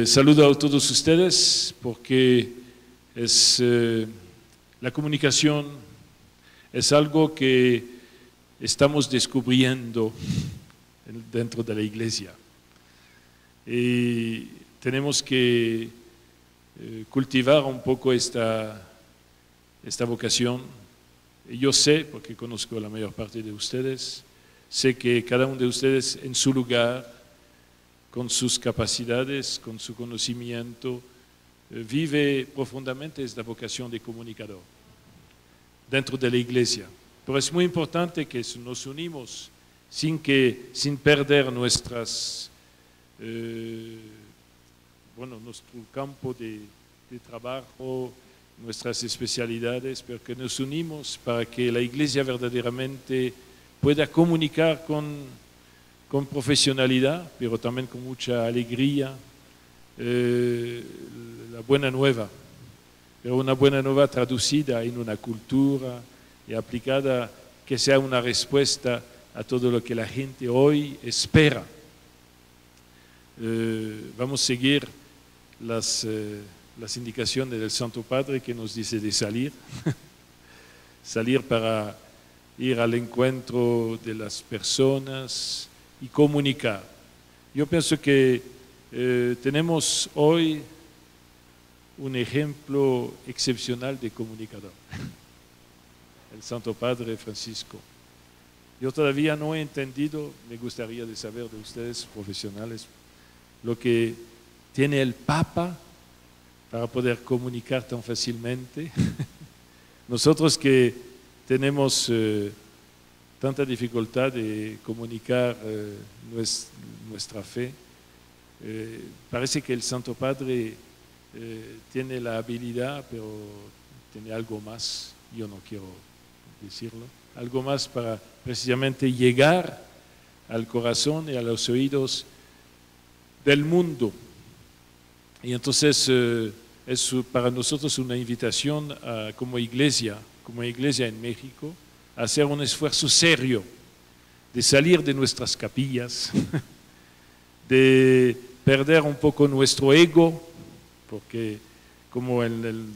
Saludo a todos ustedes porque la comunicación es algo que estamos descubriendo dentro de la iglesia. Y tenemos que cultivar un poco esta vocación. Yo sé, porque conozco a la mayor parte de ustedes, sé que cada uno de ustedes en su lugar, con sus capacidades, con su conocimiento, vive profundamente esta vocación de comunicador dentro de la iglesia. Pero es muy importante que nos unimos sin perder nuestro campo de trabajo, nuestras especialidades, pero que nos unimos para que la iglesia verdaderamente pueda comunicar con profesionalidad, pero también con mucha alegría, la buena nueva, pero una buena nueva traducida en una cultura y aplicada que sea una respuesta a todo lo que la gente hoy espera. Vamos a seguir las indicaciones del Santo Padre que nos dice de salir, salir para ir al encuentro de las personas y comunicar. Yo pienso que tenemos hoy un ejemplo excepcional de comunicador, el Santo Padre Francisco. Yo todavía no he entendido, me gustaría de saber de ustedes, profesionales, lo que tiene el Papa para poder comunicar tan fácilmente. Nosotros que tenemos tanta dificultad de comunicar nuestra fe, parece que el Santo Padre tiene la habilidad, pero tiene algo más, yo no quiero decirlo, algo más para precisamente llegar al corazón y a los oídos del mundo. Y entonces es para nosotros una invitación como iglesia en México, a hacer un esfuerzo serio de salir de nuestras capillas, de perder un poco nuestro ego, porque como en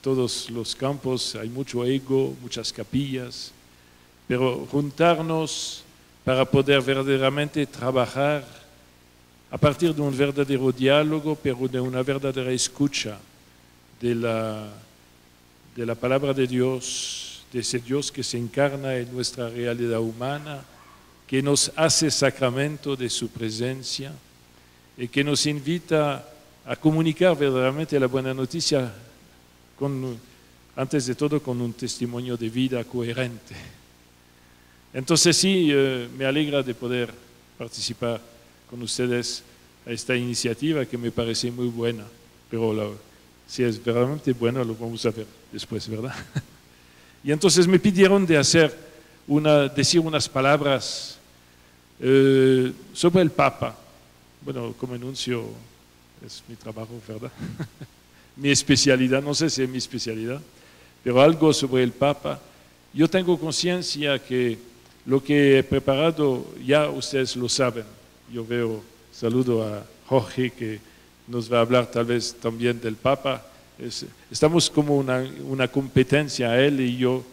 todos los campos hay mucho ego, muchas capillas, pero juntarnos para poder verdaderamente trabajar a partir de un verdadero diálogo, pero de una verdadera escucha de la palabra de Dios, de ese Dios que se encarna en nuestra realidad humana, que nos hace sacramento de su presencia y que nos invita a comunicar verdaderamente la buena noticia, antes de todo con un testimonio de vida coherente. Entonces sí, me alegra de poder participar con ustedes a esta iniciativa que me parece muy buena, pero si es verdaderamente buena lo vamos a ver después, ¿verdad? Y entonces me pidieron de decir unas palabras sobre el Papa. Bueno, como enuncio es mi trabajo, ¿verdad? Mi especialidad, no sé si es mi especialidad, pero algo sobre el Papa. Yo tengo conciencia que lo que he preparado ya ustedes lo saben. Yo saludo a Jorge que nos va a hablar tal vez también del Papa. Estamos como una competencia, él y yo,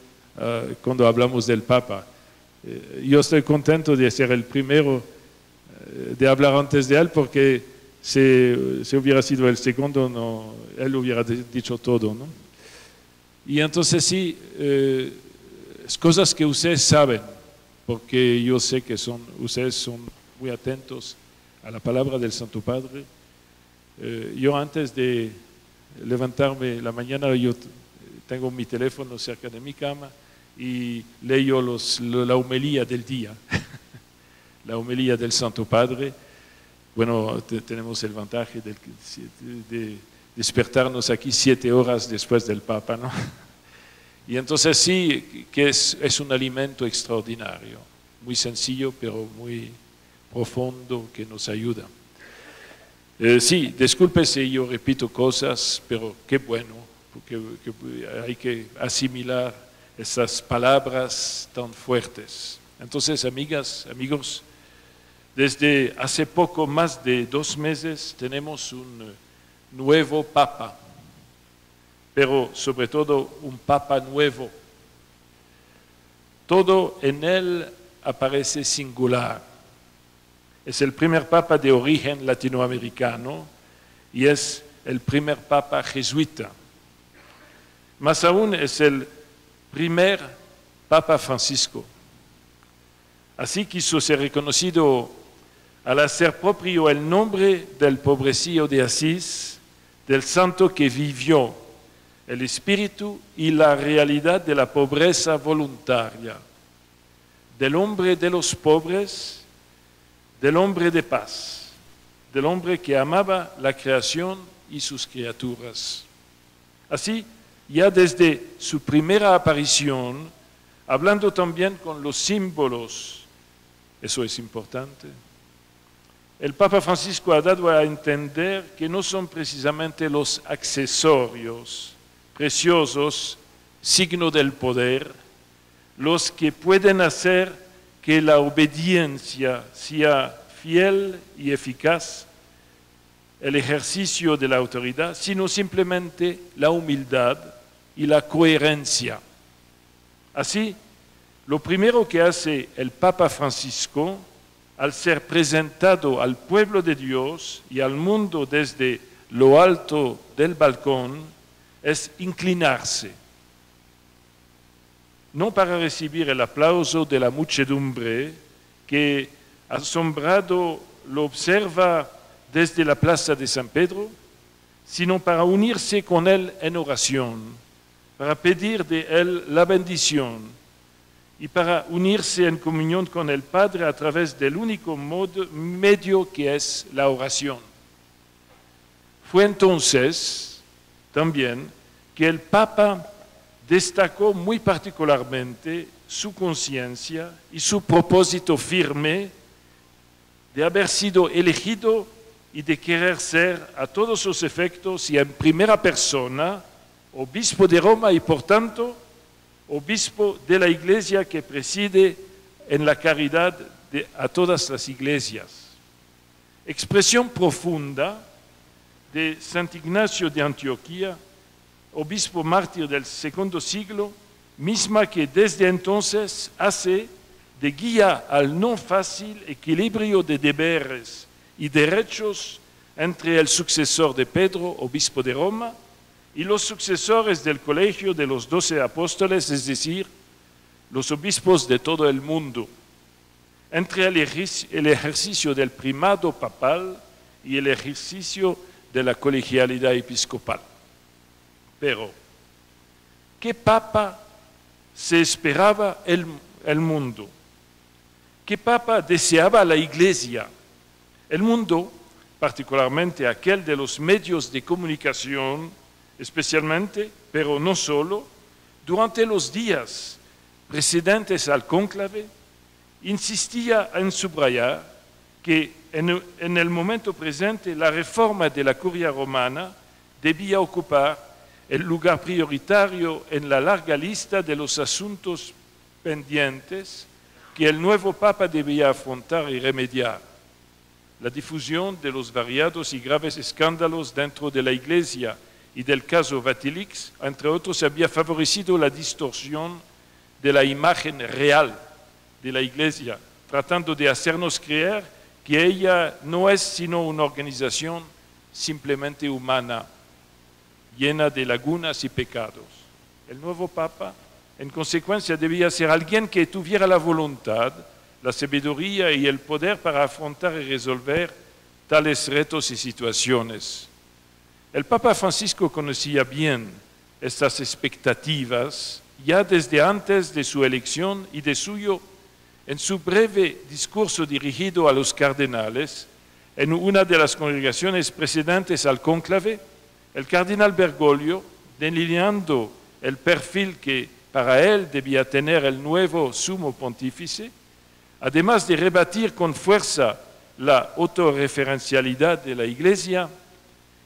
cuando hablamos del Papa. Yo estoy contento de ser el primero de hablar antes de él, porque si hubiera sido el segundo, él hubiera dicho todo, ¿no? Y entonces sí, cosas que ustedes saben, porque yo sé que ustedes son muy atentos a la palabra del Santo Padre. Yo antes de levantarme la mañana, yo tengo mi teléfono cerca de mi cama y leo la homilía del día, la homilía del Santo Padre. Bueno, tenemos el vantaje de despertarnos aquí 7 horas después del Papa, ¿no? Y entonces sí, que es un alimento extraordinario, muy sencillo, pero muy profundo, que nos ayuda. Sí, disculpe si yo repito cosas, pero qué bueno, porque hay que asimilar esas palabras tan fuertes. Entonces, amigas, amigos, Desde hace poco más de 2 meses tenemos un nuevo Papa, pero sobre todo un Papa nuevo. Todo en él aparece singular. Es el primer Papa de origen latinoamericano y es el primer Papa jesuita. Más aún es el primer Papa Francisco. Así quiso ser reconocido al hacer propio el nombre del pobrecillo de Asís, del santo que vivió el espíritu y la realidad de la pobreza voluntaria, del hombre de los pobres, del hombre de paz, del hombre que amaba la creación y sus criaturas. Así, ya desde su primera aparición, hablando también con los símbolos, eso es importante, el Papa Francisco ha dado a entender que no son precisamente los accesorios preciosos, signo del poder, los que pueden hacer que la obediencia sea fiel y eficaz, el ejercicio de la autoridad, sino simplemente la humildad y la coherencia. Así, lo primero que hace el Papa Francisco al ser presentado al pueblo de Dios y al mundo desde lo alto del balcón, es inclinarse, no para recibir el aplauso de la muchedumbre que asombrado lo observa desde la plaza de San Pedro, sino para unirse con él en oración, para pedir de él la bendición y para unirse en comunión con el Padre a través del único medio que es la oración. Fue entonces también que el Papa destacó muy particularmente su conciencia y su propósito firme de haber sido elegido y de querer ser a todos los efectos y en primera persona obispo de Roma y por tanto obispo de la Iglesia que preside en la caridad a todas las iglesias. Expresión profunda de San Ignacio de Antioquía, obispo mártir del segundo siglo, misma que desde entonces hace de guía al no fácil equilibrio de deberes y derechos entre el sucesor de Pedro, obispo de Roma, y los sucesores del colegio de los 12 apóstoles, es decir, los obispos de todo el mundo, entre el ejercicio del primado papal y el ejercicio de la colegialidad episcopal. Pero, ¿qué papa se esperaba el mundo? ¿Qué papa deseaba la Iglesia? El mundo, particularmente aquel de los medios de comunicación, especialmente, pero no solo, durante los días precedentes al cónclave, insistía en subrayar que en el momento presente la reforma de la curia romana debía ocupar el lugar prioritario en la larga lista de los asuntos pendientes que el nuevo Papa debía afrontar y remediar. La difusión de los variados y graves escándalos dentro de la Iglesia y del caso Vatilix, entre otros, había favorecido la distorsión de la imagen real de la Iglesia, tratando de hacernos creer que ella no es sino una organización simplemente humana, llena de lagunas y pecados. El nuevo Papa, en consecuencia, debía ser alguien que tuviera la voluntad, la sabiduría y el poder para afrontar y resolver tales retos y situaciones. El Papa Francisco conocía bien estas expectativas ya desde antes de su elección y de suyo, en su breve discurso dirigido a los cardenales, en una de las congregaciones precedentes al cónclave, el cardenal Bergoglio, delineando el perfil que para él debía tener el nuevo sumo pontífice, además de rebatir con fuerza la autorreferencialidad de la Iglesia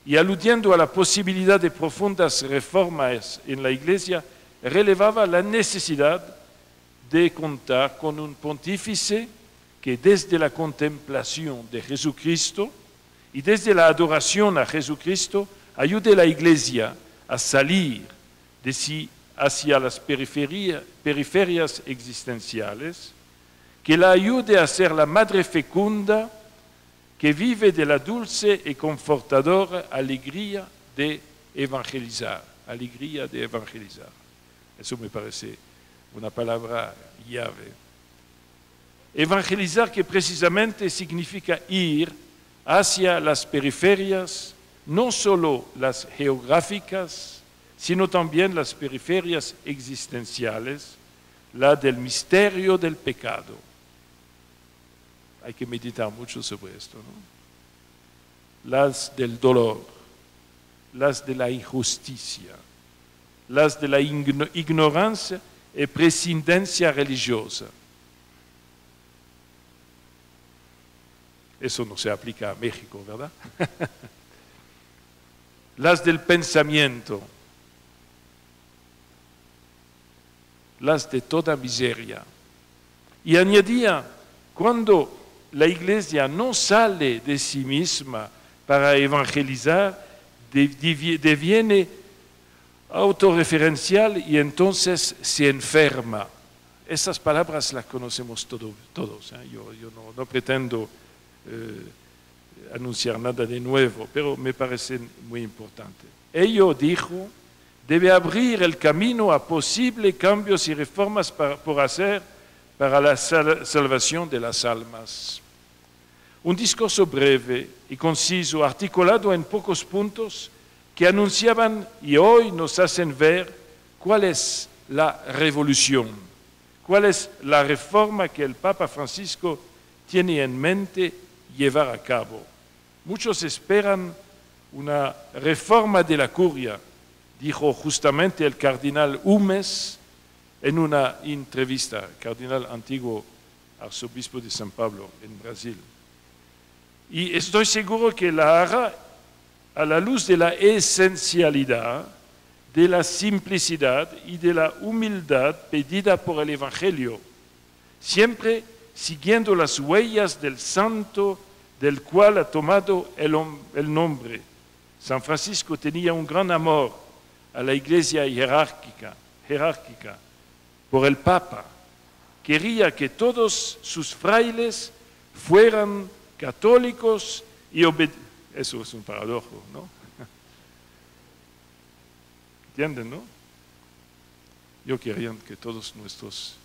y aludiendo a la posibilidad de profundas reformas en la Iglesia, relevaba la necesidad de contar con un pontífice que desde la contemplación de Jesucristo y desde la adoración a Jesucristo ayude a la Iglesia a salir de sí hacia las periferias existenciales, que la ayude a ser la madre fecunda que vive de la dulce y confortadora alegría de evangelizar. Alegría de evangelizar. Eso me parece una palabra llave. Evangelizar que precisamente significa ir hacia las periferias, no solo las geográficas, sino también las periferias existenciales, la del misterio del pecado. Hay que meditar mucho sobre esto, ¿no? Las del dolor, las de la injusticia, las de la ignorancia y prescindencia religiosa. Eso no se aplica a México, ¿verdad? Las del pensamiento, las de toda miseria. Y añadía, cuando la Iglesia no sale de sí misma para evangelizar, deviene autorreferencial y entonces se enferma. Esas palabras las conocemos todos. Yo no pretendo anunciar nada de nuevo, pero me parecen muy importantes. Ello dijo, debe abrir el camino a posibles cambios y reformas por hacer para la salvación de las almas. Un discurso breve y conciso, articulado en pocos puntos, que anunciaban y hoy nos hacen ver cuál es la revolución, cuál es la reforma que el Papa Francisco tiene en mente llevar a cabo. Muchos esperan una reforma de la curia, dijo justamente el cardenal Humes en una entrevista, cardenal antiguo arzobispo de San Pablo en Brasil. Y estoy seguro que la hará a la luz de la esencialidad, de la simplicidad y de la humildad pedida por el Evangelio, siempre siguiendo las huellas del santo del cual ha tomado el nombre. San Francisco tenía un gran amor a la iglesia jerárquica, por el Papa. Quería que todos sus frailes fueran católicos y obedientes. Eso es un paradojo, ¿no? ¿Entienden, no? Yo quería que todos nuestros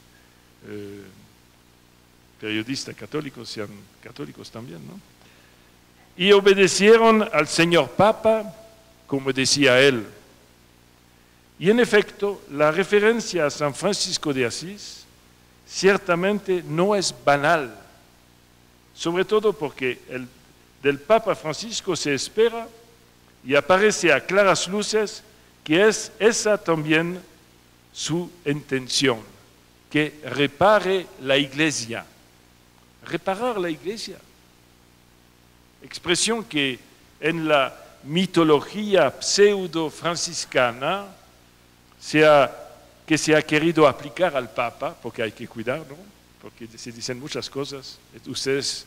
periodistas católicos sean católicos también, ¿no? Y obedecieron al señor Papa, como decía él. Y en efecto, la referencia a San Francisco de Asís ciertamente no es banal, sobre todo porque del Papa Francisco se espera y aparece a claras luces que es esa también su intención, que repare la Iglesia. Reparar la Iglesia. Expresión que en la mitología pseudo-franciscana que se ha querido aplicar al Papa, porque hay que cuidar, ¿no? Porque se dicen muchas cosas. Ustedes,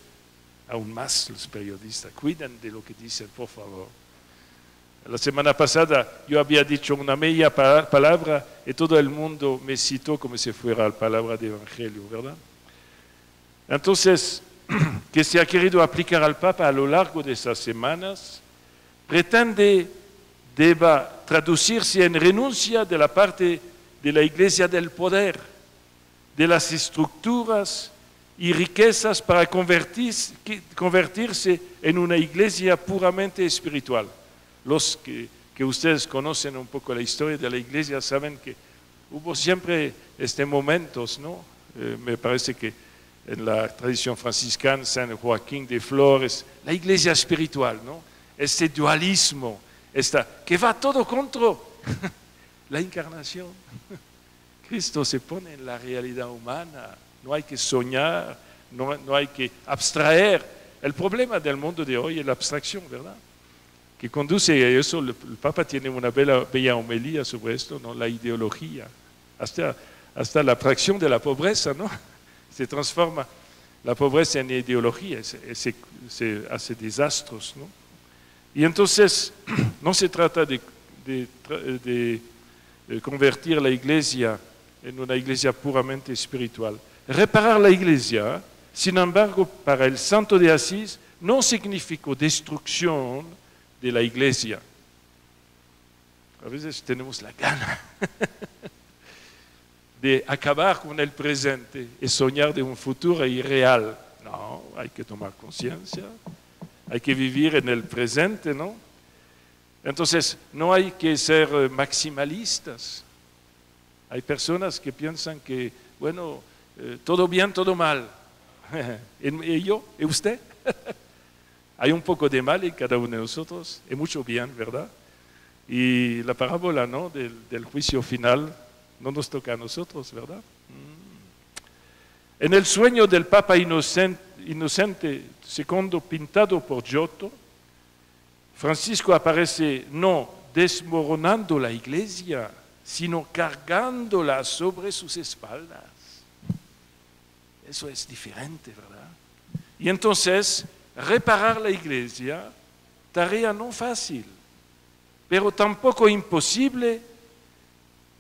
aún más los periodistas, cuiden de lo que dicen, por favor. La semana pasada yo había dicho una media palabra y todo el mundo me citó como si fuera la palabra de evangelio, ¿verdad? Entonces, que se ha querido aplicar al Papa a lo largo de esas semanas, deba traducirse en renuncia de la parte de la Iglesia del poder, de las estructuras y riquezas para convertirse en una Iglesia puramente espiritual. Los que ustedes conocen un poco la historia de la Iglesia saben que hubo siempre momentos, ¿no? Me parece que en la tradición franciscana, San Joaquín de Flores, la Iglesia espiritual, ¿no? Este dualismo, que va todo contra la encarnación. Cristo se pone en la realidad humana, no hay que soñar, no hay que abstraer. El problema del mundo de hoy es la abstracción, ¿verdad? Que conduce a eso, el Papa tiene una bella homilía sobre esto, ¿no? La ideología, hasta la abstracción de la pobreza, ¿no? Se transforma La pobreza en ideología hace desastres, ¿no? Y entonces no se trata de convertir la iglesia en una iglesia puramente espiritual. Reparar la iglesia, sin embargo, para el Santo de Asís, no significó destrucción de la iglesia. A veces tenemos la gana de acabar con el presente y soñar de un futuro irreal. No, hay que tomar conciencia, hay que vivir en el presente, ¿no? Entonces, no hay que ser maximalistas. Hay personas que piensan que, bueno, todo bien, todo mal. ¿Y yo? ¿Y usted? Hay un poco de mal en cada uno de nosotros, y mucho bien, ¿verdad? Y la parábola, ¿no?, del juicio final no nos toca a nosotros, ¿verdad? En el sueño del Papa Inocente II, pintado por Giotto, Francisco aparece no desmoronando la iglesia, sino cargándola sobre sus espaldas. Eso es diferente, ¿verdad? Y entonces, reparar la iglesia, tarea no fácil, pero tampoco imposible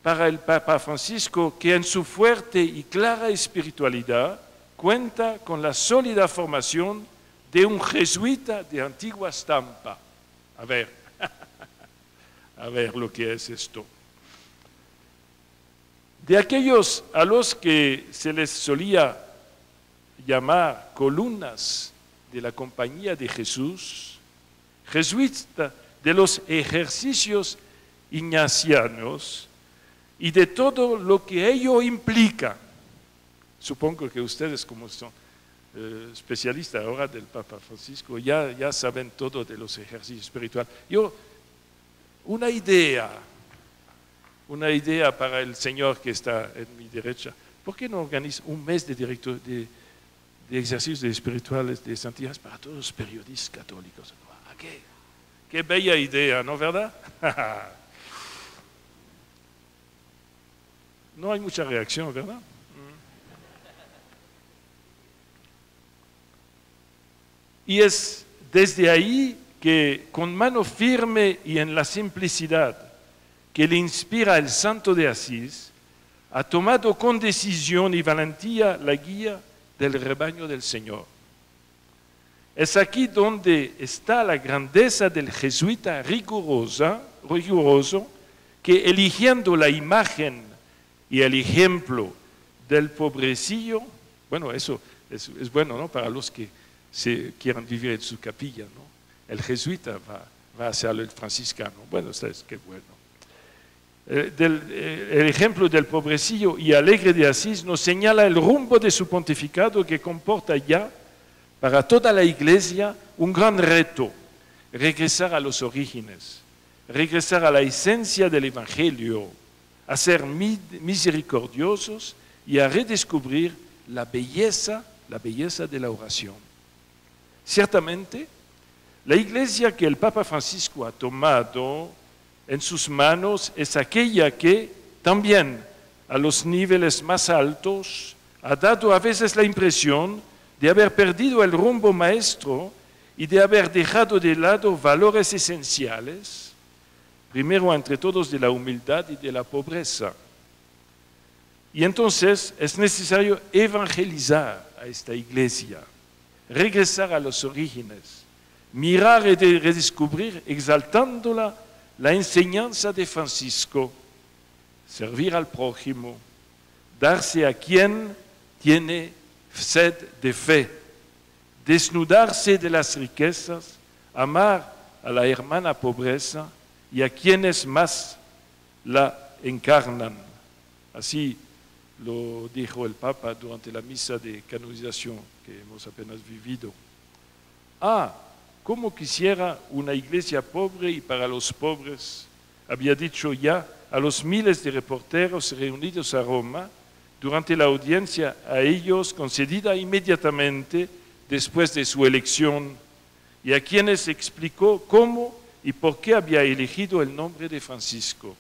para el Papa Francisco, que en su fuerte y clara espiritualidad cuenta con la sólida formación de un jesuita de antigua estampa. A ver lo que es esto. De aquellos a los que se les solía llamar columnas de la Compañía de Jesús, jesuita de los ejercicios ignacianos y de todo lo que ello implica. Supongo que ustedes, como son especialistas ahora del Papa Francisco, ya saben todo de los ejercicios espirituales. Una idea para el señor que está en mi derecha. ¿Por qué no organiza un mes de ejercicios espirituales de santidad para todos los periodistas católicos? Qué bella idea, ¿no, verdad? No hay mucha reacción, ¿verdad? Y es desde ahí que con mano firme y en la simplicidad que le inspira el Santo de Asís, ha tomado con decisión y valentía la guía del rebaño del Señor. Es aquí donde está la grandeza del jesuita riguroso, que eligiendo la imagen y el ejemplo del pobrecillo, bueno, eso es bueno, ¿no?, para los que quieran vivir en su capilla, ¿no? El jesuita va a ser el franciscano. Bueno, ¿sabes qué bueno? El ejemplo del pobrecillo y alegre de Asís nos señala el rumbo de su pontificado, que comporta ya para toda la iglesia un gran reto: regresar a los orígenes, regresar a la esencia del Evangelio, a ser misericordiosos y a redescubrir la belleza de la oración. Ciertamente, la iglesia que el Papa Francisco ha tomado en sus manos es aquella que también a los niveles más altos ha dado a veces la impresión de haber perdido el rumbo maestro y de haber dejado de lado valores esenciales, primero entre todos de la humildad y de la pobreza. Y entonces es necesario evangelizar a esta iglesia, regresar a los orígenes, mirar y redescubrir, exaltándola, la enseñanza de Francisco: servir al prójimo, darse a quien tiene sed de fe, desnudarse de las riquezas, amar a la hermana pobreza y a quienes más la encarnan. Así lo dijo el Papa durante la misa de canonización que hemos apenas vivido. Cómo quisiera una iglesia pobre y para los pobres, había dicho ya a los miles de reporteros reunidos a Roma durante la audiencia a ellos concedida inmediatamente después de su elección, y a quienes explicó cómo y por qué había elegido el nombre de Francisco.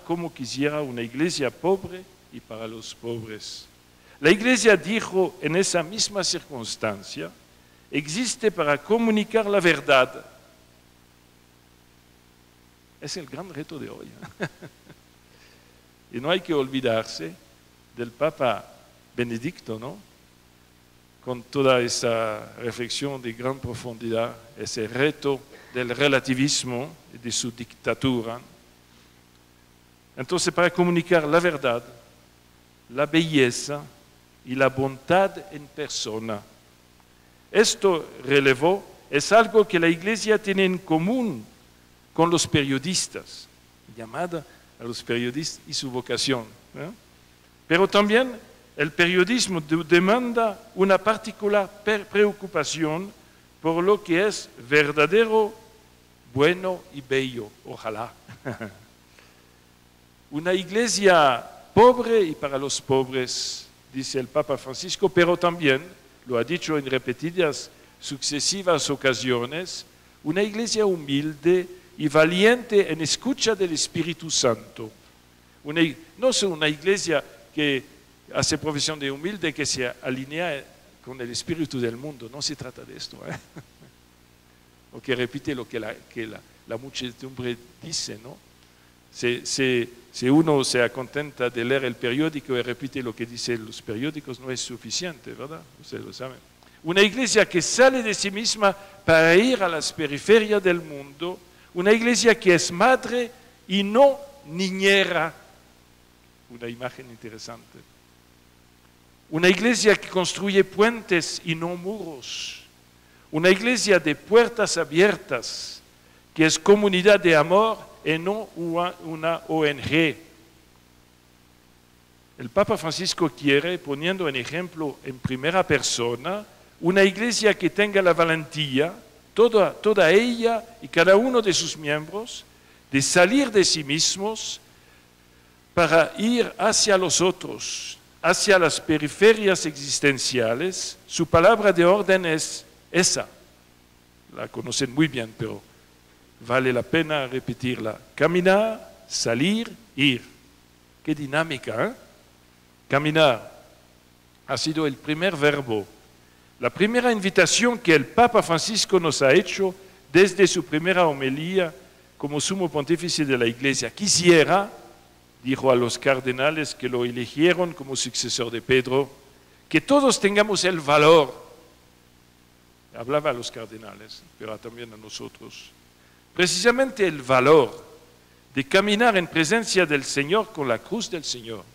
Cómo quisiera una iglesia pobre y para los pobres. La Iglesia dijo en esa misma circunstancia, existe para comunicar la verdad. Es el gran reto de hoy. Y no hay que olvidarse del Papa Benedicto, ¿no? Con toda esa reflexión de gran profundidad, ese reto del relativismo y de su dictadura. Entonces, para comunicar la verdad, la belleza y la bondad en persona. Esto, relevó, es algo que la Iglesia tiene en común con los periodistas, llamada a los periodistas y su vocación. ¿No? Pero también el periodismo demanda una particular preocupación por lo que es verdadero, bueno y bello, ojalá. Una iglesia pobre y para los pobres, dice el Papa Francisco, pero también, lo ha dicho en repetidas sucesivas ocasiones, una iglesia humilde y valiente en escucha del Espíritu Santo. No es una iglesia que hace profesión de humilde, que se alinea con el espíritu del mundo, no se trata de esto, o que repite lo que la muchedumbre dice, ¿no? Si uno se acontenta de leer el periódico y repite lo que dicen los periódicos, no es suficiente, ¿verdad? Ustedes lo saben. Una iglesia que sale de sí misma para ir a las periferias del mundo, una iglesia que es madre y no niñera, una imagen interesante. Una iglesia que construye puentes y no muros. Una iglesia de puertas abiertas, que es comunidad de amor y no una ONG. El Papa Francisco quiere, poniendo en ejemplo en primera persona, una iglesia que tenga la valentía, toda ella y cada uno de sus miembros, de salir de sí mismos para ir hacia los otros, hacia las periferias existenciales. Su palabra de orden es esa. La conocen muy bien, pero vale la pena repetirla. Caminar, salir, ir. Qué dinámica, ¿eh? Caminar ha sido el primer verbo, la primera invitación que el Papa Francisco nos ha hecho desde su primera homilía como sumo pontífice de la Iglesia. Quisiera, dijo a los cardenales que lo eligieron como sucesor de Pedro, que todos tengamos el valor, hablaba a los cardenales, pero también a nosotros, precisamente el valor de caminar en presencia del Señor con la cruz del Señor,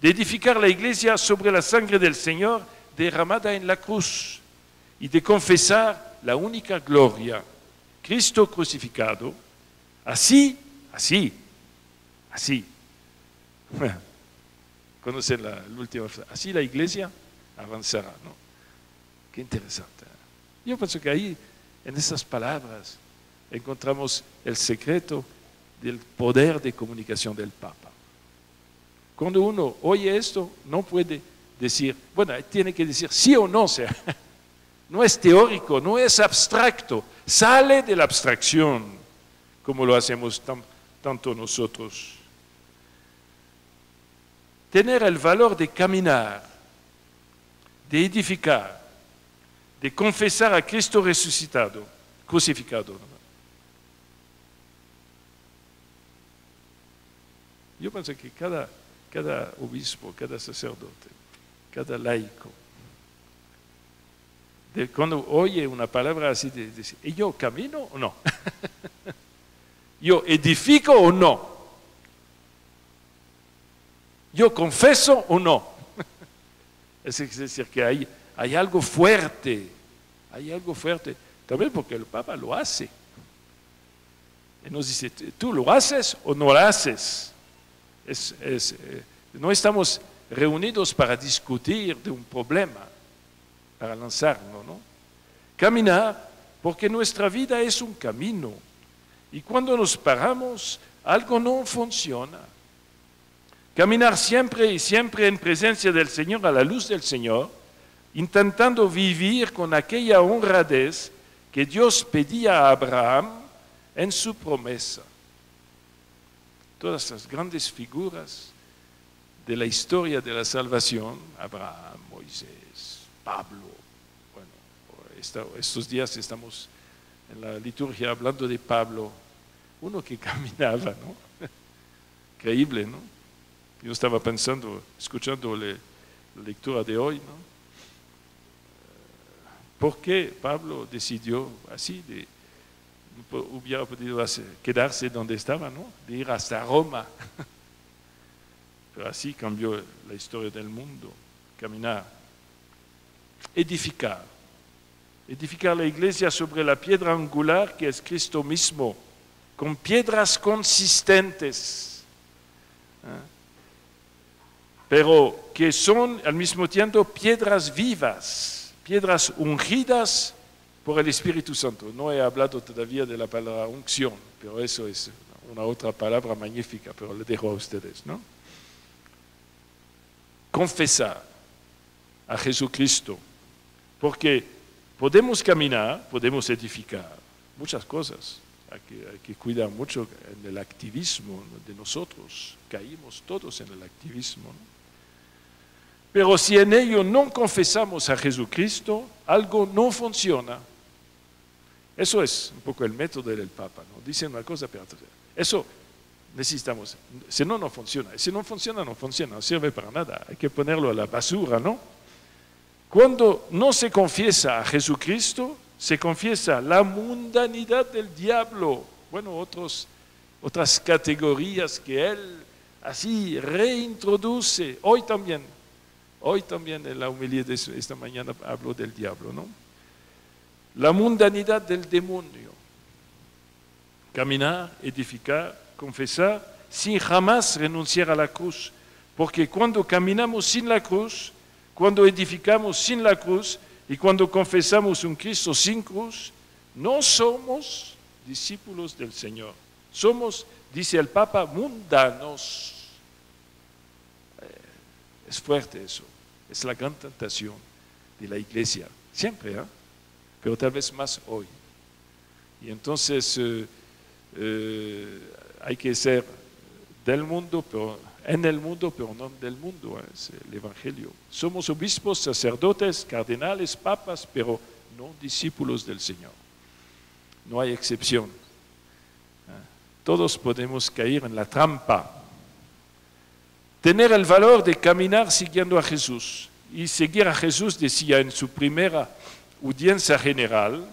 de edificar la iglesia sobre la sangre del Señor derramada en la cruz y de confesar la única gloria, Cristo crucificado, así. Conocen la última frase, así la iglesia avanzará, ¿no? Qué interesante. Yo pienso que ahí, en esas palabras, encontramos el secreto del poder de comunicación del Papa. Cuando uno oye esto, no puede decir, bueno, tiene que decir sí o no, o sea, no es teórico, no es abstracto, sale de la abstracción, como lo hacemos tanto nosotros. Tener el valor de caminar, de edificar, de confesar a Cristo resucitado, crucificado. Yo pienso que cada obispo, cada sacerdote, cada laico, cuando oye una palabra así, dice, ¿y yo camino o no? ¿Yo edifico o no? ¿Yo confeso o no? Es decir, que hay algo fuerte, también porque el Papa lo hace. Y nos dice, ¿tú lo haces o no lo haces? No estamos reunidos para discutir de un problema, para lanzarnos, ¿no? Caminar, porque nuestra vida es un camino. Y cuando nos paramos, algo no funciona. Caminar siempre y siempre en presencia del Señor, a la luz del Señor, intentando vivir con aquella honradez que Dios pedía a Abraham en su promesa. Todas las grandes figuras de la historia de la salvación, Abraham, Moisés, Pablo. Bueno, estos días estamos en la liturgia hablando de Pablo, uno que caminaba, ¿no? Increíble, ¿no? Yo estaba pensando, escuchando la lectura de hoy, ¿no? ¿Por qué Pablo decidió así? Hubiera podido quedarse donde estaba, ¿no? De ir hasta Roma. Pero así cambió la historia del mundo. Caminar. Edificar. Edificar la iglesia sobre la piedra angular que es Cristo mismo, con piedras consistentes, pero que son al mismo tiempo piedras vivas, piedras ungidas por el Espíritu Santo. No he hablado todavía de la palabra unción, pero eso es una otra palabra magnífica, pero le dejo a ustedes, ¿no? Confesar a Jesucristo, porque podemos caminar, podemos edificar muchas cosas. Hay que cuidar mucho en el activismo de nosotros. Caímos todos en el activismo, ¿no? Pero si en ello no confesamos a Jesucristo, algo no funciona. Eso es un poco el método del Papa, ¿no? Dice una cosa, pero eso necesitamos. Si no, no funciona. Si no funciona, no funciona. No sirve para nada. Hay que ponerlo a la basura, ¿no? Cuando no se confiesa a Jesucristo, se confiesa la mundanidad del diablo. Bueno, otras categorías que él así reintroduce. Hoy también en la homilía de esta mañana hablo del diablo, ¿no? La mundanidad del demonio. Caminar, edificar, confesar, sin jamás renunciar a la cruz. Porque cuando caminamos sin la cruz, cuando edificamos sin la cruz y cuando confesamos un Cristo sin cruz, no somos discípulos del Señor. Somos, dice el Papa, mundanos. Es fuerte eso. Es la gran tentación de la iglesia. Siempre, ¿eh? Pero tal vez más hoy. Y entonces hay que ser del mundo, pero en el mundo, pero no del mundo, es el Evangelio. Somos obispos, sacerdotes, cardenales, papas, pero no discípulos del Señor. No hay excepción. Todos podemos caer en la trampa. Tener el valor de caminar siguiendo a Jesús. Y seguir a Jesús, decía en su primera audiencia general,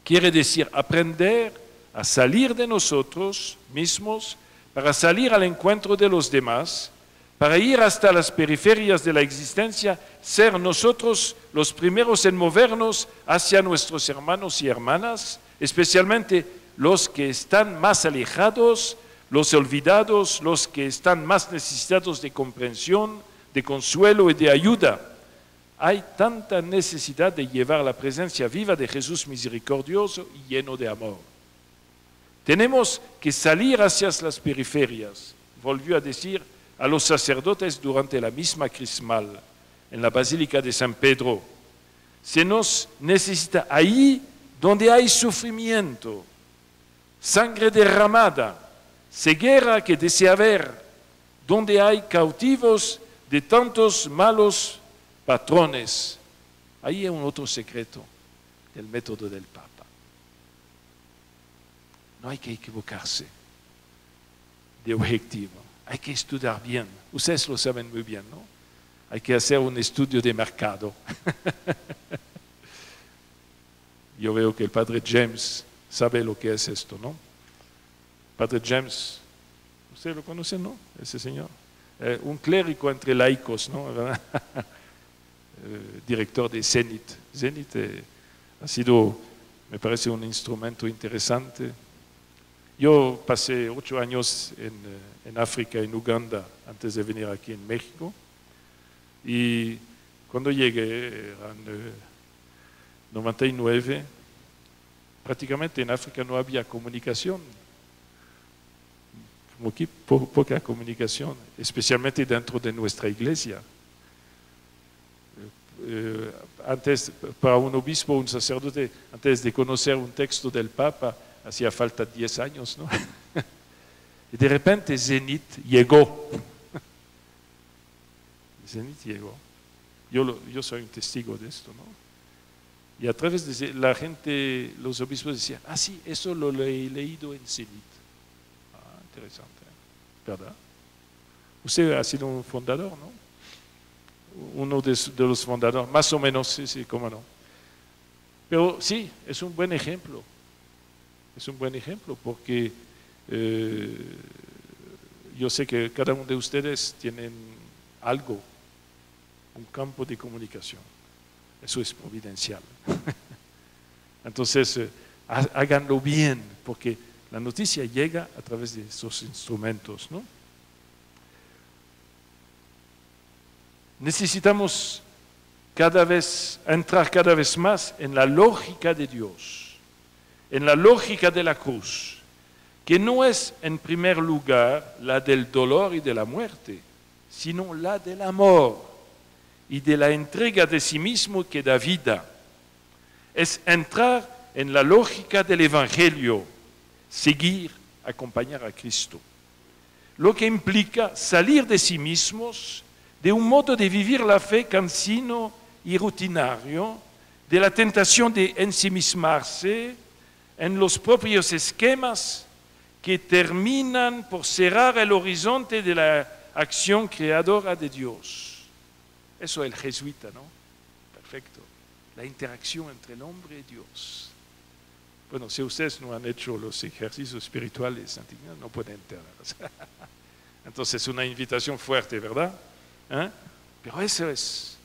quiere decir aprender a salir de nosotros mismos para salir al encuentro de los demás, para ir hasta las periferias de la existencia, ser nosotros los primeros en movernos hacia nuestros hermanos y hermanas, especialmente los que están más alejados, los olvidados, los que están más necesitados de comprensión, de consuelo y de ayuda. Hay tanta necesidad de llevar la presencia viva de Jesús misericordioso y lleno de amor. Tenemos que salir hacia las periferias, volvió a decir a los sacerdotes durante la misma crismal en la Basílica de San Pedro. Se nos necesita ahí donde hay sufrimiento, sangre derramada, ceguera que desea ver, donde hay cautivos de tantos malos patrones. Ahí hay un otro secreto del método del Papa. No hay que equivocarse de objetivo, hay que estudiar bien. Ustedes lo saben muy bien, ¿no? Hay que hacer un estudio de mercado. Yo veo que el Padre James sabe lo que es esto, ¿no? Padre James, ¿usted lo conoce, no? Ese señor. Un clérigo entre laicos, ¿no? Director de Zenit. Zenit ha sido, me parece, un instrumento interesante. Yo pasé 8 años en África, en Uganda, antes de venir aquí en México. Y cuando llegué, en 99, prácticamente en África no había comunicación. Poca comunicación, especialmente dentro de nuestra iglesia. Antes, para un obispo, un sacerdote, antes de conocer un texto del Papa, hacía falta 10 años, ¿no? Y de repente Zenit llegó. El cenit llegó. Yo soy un testigo de esto, ¿no? Y a través de la gente, los obispos decían, ah, sí, eso lo he leído en cenit. Ah, interesante, ¿verdad? Usted ha sido un fundador, ¿no? Uno de los fundadores, más o menos, sí, cómo no. Pero sí, es un buen ejemplo. Es un buen ejemplo porque yo sé que cada uno de ustedes tienen algo, un campo de comunicación. Eso es providencial. Entonces, háganlo bien, porque la noticia llega a través de esos instrumentos, ¿no? Necesitamos entrar cada vez más en la lógica de Dios, en la lógica de la cruz, que no es en primer lugar la del dolor y de la muerte, sino la del amor y de la entrega de sí mismo que da vida. Es entrar en la lógica del Evangelio, seguir, acompañar a Cristo. Lo que implica salir de sí mismos, de un modo de vivir la fe cansino y rutinario, de la tentación de ensimismarse en los propios esquemas que terminan por cerrar el horizonte de la acción creadora de Dios. Eso es el jesuita, ¿no? Perfecto. La interacción entre el hombre y Dios. Bueno, si ustedes no han hecho los ejercicios espirituales antiguos, no pueden entender. Entonces es una invitación fuerte, ¿verdad? ¿Eh? Pero eso es.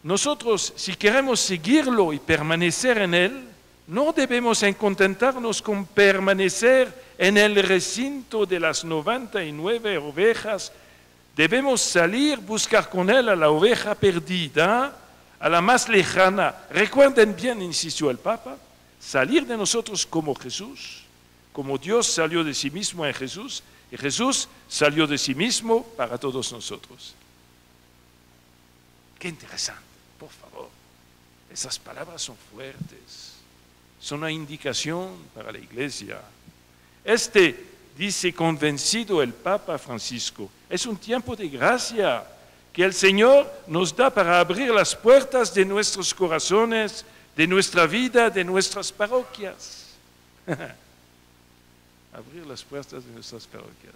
Nosotros, si queremos seguirlo y permanecer en él, no debemos contentarnos con permanecer en el recinto de las 99 ovejas. Debemos salir, buscar con él a la oveja perdida, a la más lejana. Recuerden bien, insistió el Papa, salir de nosotros como Jesús, como Dios salió de sí mismo en Jesús, y Jesús salió de sí mismo para todos nosotros. Qué interesante, por favor. Esas palabras son fuertes, son una indicación para la Iglesia. Dice convencido el Papa Francisco, es un tiempo de gracia que el Señor nos da para abrir las puertas de nuestros corazones, de nuestra vida, de nuestras parroquias. Abrir las puertas de nuestras parroquias.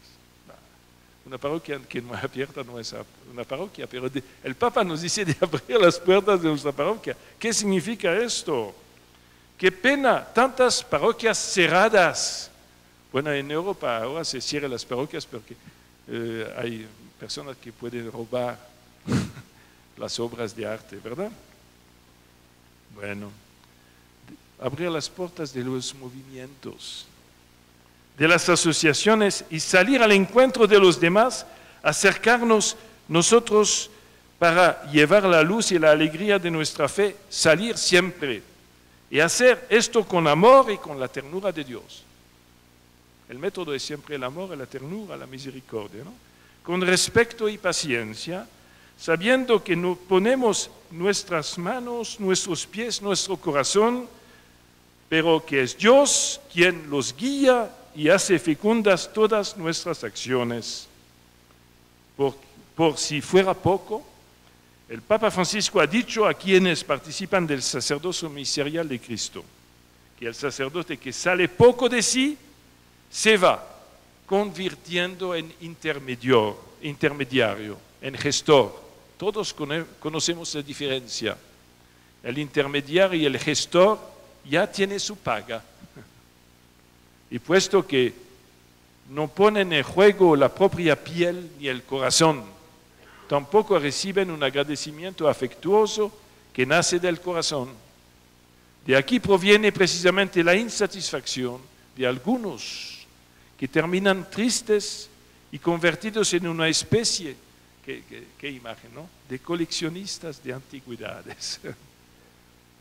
Una parroquia que no es abierta no es una parroquia, pero el Papa nos dice de abrir las puertas de nuestra parroquia. ¿Qué significa esto? Qué pena, tantas parroquias cerradas. Bueno, en Europa ahora se cierran las parroquias porque hay personas que pueden robar las obras de arte, ¿verdad? Bueno, abrir las puertas de los movimientos, de las asociaciones y salir al encuentro de los demás, acercarnos nosotros para llevar la luz y la alegría de nuestra fe, salir siempre y hacer esto con amor y con la ternura de Dios. El método es siempre el amor, la ternura, la misericordia, ¿no? Con respeto y paciencia, sabiendo que no ponemos nuestras manos, nuestros pies, nuestro corazón, pero que es Dios quien los guía y hace fecundas todas nuestras acciones. Por si fuera poco, el Papa Francisco ha dicho a quienes participan del sacerdocio ministerial de Cristo, que el sacerdote que sale poco de sí, se va convirtiendo en intermediario, en gestor. Todos conocemos la diferencia. El intermediario y el gestor ya tiene su paga. Y puesto que no ponen en juego la propia piel ni el corazón, tampoco reciben un agradecimiento afectuoso que nace del corazón. De aquí proviene precisamente la insatisfacción de algunos que terminan tristes y convertidos en una especie, qué imagen, ¿no?, de coleccionistas de antigüedades,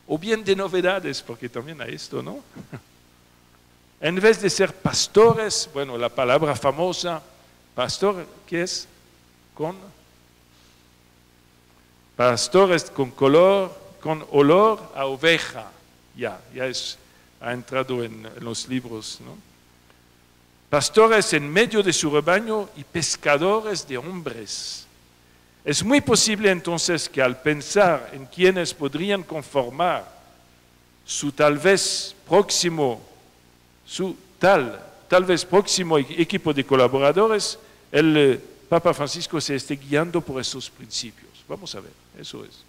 o bien de novedades, porque también hay esto, ¿no? En vez de ser pastores, bueno, la palabra famosa, pastor, ¿qué es? Pastores con olor a oveja, ha entrado en los libros, ¿no? Pastores en medio de su rebaño y pescadores de hombres. Es muy posible entonces que al pensar en quienes podrían conformar su tal vez próximo equipo de colaboradores, el Papa Francisco se esté guiando por esos principios. Vamos a ver, eso es.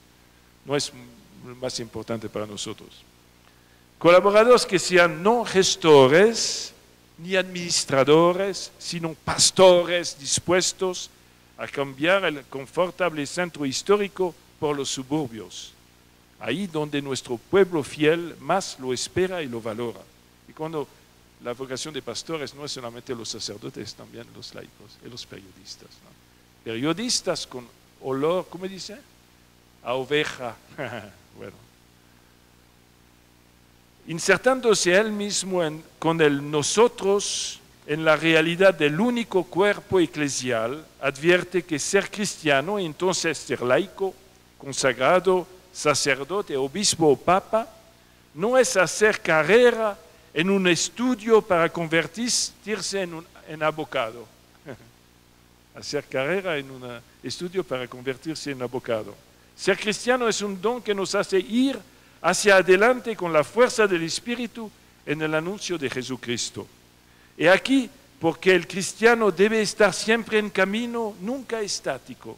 No es lo más importante para nosotros. Colaboradores que sean no gestores ni administradores, sino pastores dispuestos a cambiar el confortable centro histórico por los suburbios, ahí donde nuestro pueblo fiel más lo espera y lo valora. Y cuando la vocación de pastores no es solamente los sacerdotes, también los laicos y los periodistas, ¿no? Periodistas con olor, ¿cómo dice? A oveja. Bueno. Insertándose él mismo con el nosotros en la realidad del único cuerpo eclesial, advierte que ser cristiano, entonces ser laico, consagrado, sacerdote, obispo o papa, no es hacer carrera en un estudio para convertirse en abogado. Hacer carrera en un estudio para convertirse en abogado. Ser cristiano es un don que nos hace ir hacia adelante con la fuerza del Espíritu en el anuncio de Jesucristo. Y aquí, porque el cristiano debe estar siempre en camino, nunca estático.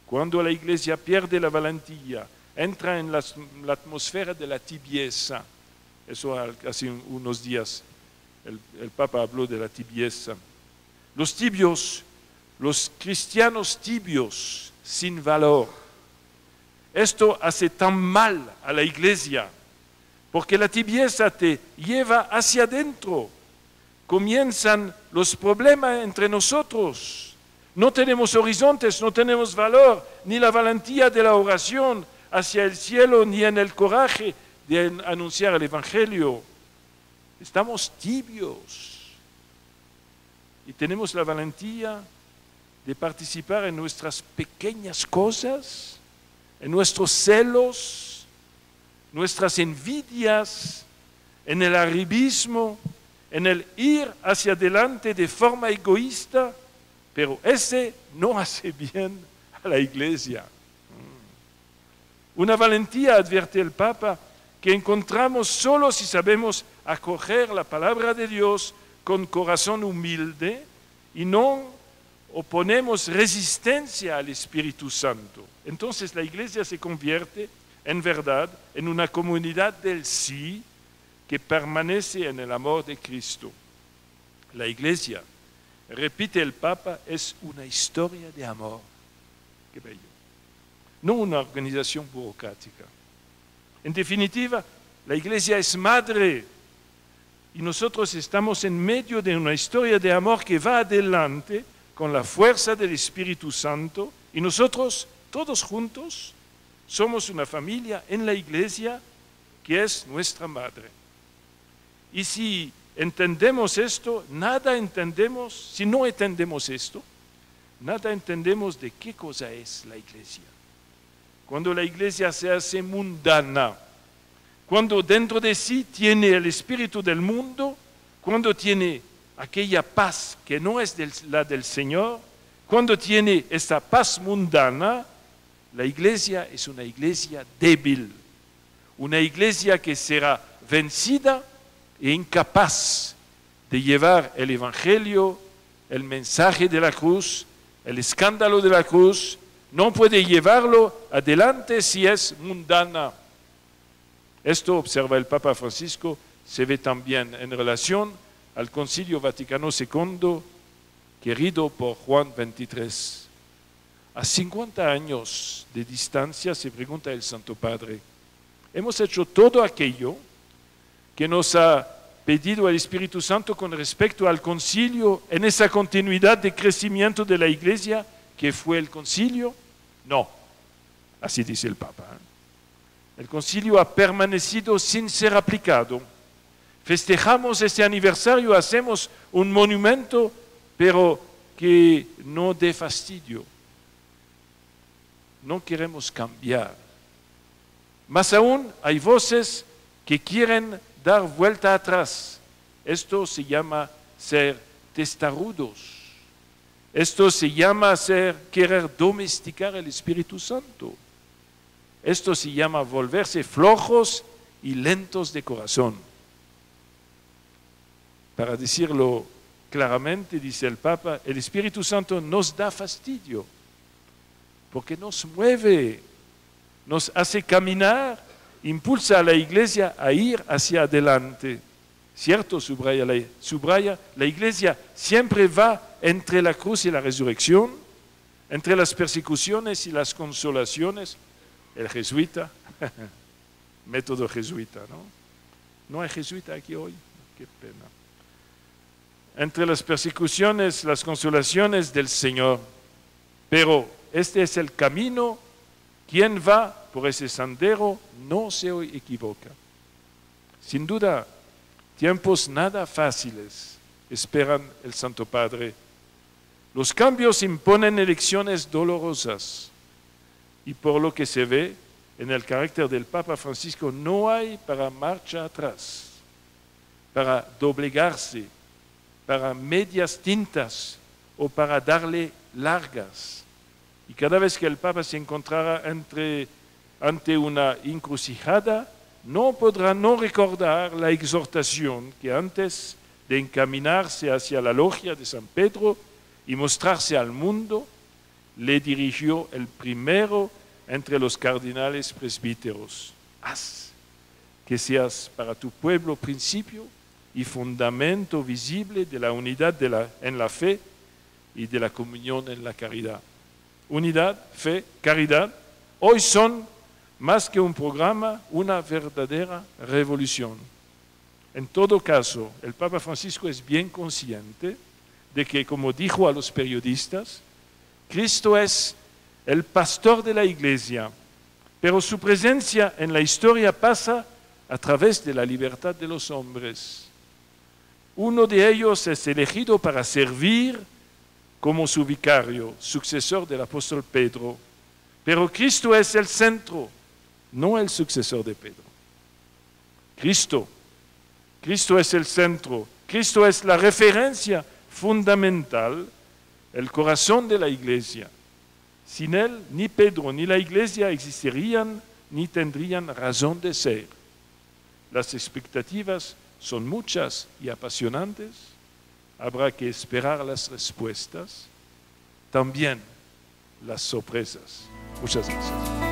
Cuando la Iglesia pierde la valentía, entra en la atmósfera de la tibieza. Eso hace unos días el Papa habló de la tibieza. Los tibios, los cristianos tibios, sin valor. Esto hace tan mal a la Iglesia, porque la tibieza te lleva hacia adentro. Comienzan los problemas entre nosotros. No tenemos horizontes, no tenemos valor, ni la valentía de la oración hacia el cielo, ni en el coraje de anunciar el Evangelio. Estamos tibios y tenemos la valentía de participar en nuestras pequeñas cosas, en nuestros celos, nuestras envidias, en el arribismo, en el ir hacia adelante de forma egoísta, pero ese no hace bien a la Iglesia. Una valentía, advierte el Papa, que encontramos solo si sabemos acoger la palabra de Dios con corazón humilde y no oponemos resistencia al Espíritu Santo. Entonces la Iglesia se convierte, en verdad, en una comunidad del sí que permanece en el amor de Cristo. La Iglesia, repite el Papa, es una historia de amor. Qué bello. No una organización burocrática. En definitiva, la Iglesia es madre y nosotros estamos en medio de una historia de amor que va adelante con la fuerza del Espíritu Santo y nosotros, todos juntos, somos una familia en la Iglesia que es nuestra madre. Y si entendemos esto, nada entendemos, si no entendemos esto, nada entendemos de qué cosa es la Iglesia. Cuando la Iglesia se hace mundana, cuando dentro de sí tiene el espíritu del mundo, cuando tiene aquella paz que no es la del Señor, cuando tiene esta paz mundana, la Iglesia es una Iglesia débil, una Iglesia que será vencida e incapaz de llevar el Evangelio, el mensaje de la cruz, el escándalo de la cruz, no puede llevarlo adelante si es mundana. Esto, observa el Papa Francisco, se ve también en relación al Concilio Vaticano II, querido por Juan XXIII. A 50 años de distancia, se pregunta el Santo Padre, ¿hemos hecho todo aquello que nos ha pedido el Espíritu Santo con respecto al concilio en esa continuidad de crecimiento de la Iglesia que fue el concilio? No, así dice el Papa. El concilio ha permanecido sin ser aplicado. Festejamos este aniversario, hacemos un monumento, pero que no dé fastidio. No queremos cambiar. Más aún, hay voces que quieren dar vuelta atrás. Esto se llama ser testarudos. Esto se llama querer domesticar el Espíritu Santo. Esto se llama volverse flojos y lentos de corazón. Para decirlo claramente, dice el Papa, el Espíritu Santo nos da fastidio, porque nos mueve, nos hace caminar, impulsa a la Iglesia a ir hacia adelante. Cierto, subraya, la Iglesia siempre va entre la cruz y la resurrección, entre las persecuciones y las consolaciones. El jesuita, método jesuita, ¿no? No hay jesuita aquí hoy, qué pena. Entre las persecuciones, las consolaciones del Señor. Pero este es el camino. Quien va por ese sendero no se equivoca. Sin duda, tiempos nada fáciles esperan el Santo Padre. Los cambios imponen elecciones dolorosas y por lo que se ve en el carácter del Papa Francisco no hay para marcha atrás, para doblegarse, para medias tintas o para darle largas. Y cada vez que el Papa se encontrara ante una encrucijada, no podrá no recordar la exhortación que antes de encaminarse hacia la logia de San Pedro y mostrarse al mundo, le dirigió el primero entre los cardenales presbíteros. Haz que seas para tu pueblo principio y fundamento visible de la unidad en la fe y de la comunión en la caridad. Unidad, fe, caridad, hoy son más que un programa, una verdadera revolución. En todo caso, el Papa Francisco es bien consciente de que, como dijo a los periodistas, Cristo es el pastor de la Iglesia, pero su presencia en la historia pasa a través de la libertad de los hombres. Uno de ellos es elegido para servir como su vicario, sucesor del apóstol Pedro. Pero Cristo es el centro, no el sucesor de Pedro. Cristo es el centro, Cristo es la referencia fundamental, el corazón de la Iglesia. Sin Él, ni Pedro ni la Iglesia existirían ni tendrían razón de ser. Las expectativas son muchas y apasionantes. Habrá que esperar las respuestas, también las sorpresas. Muchas gracias.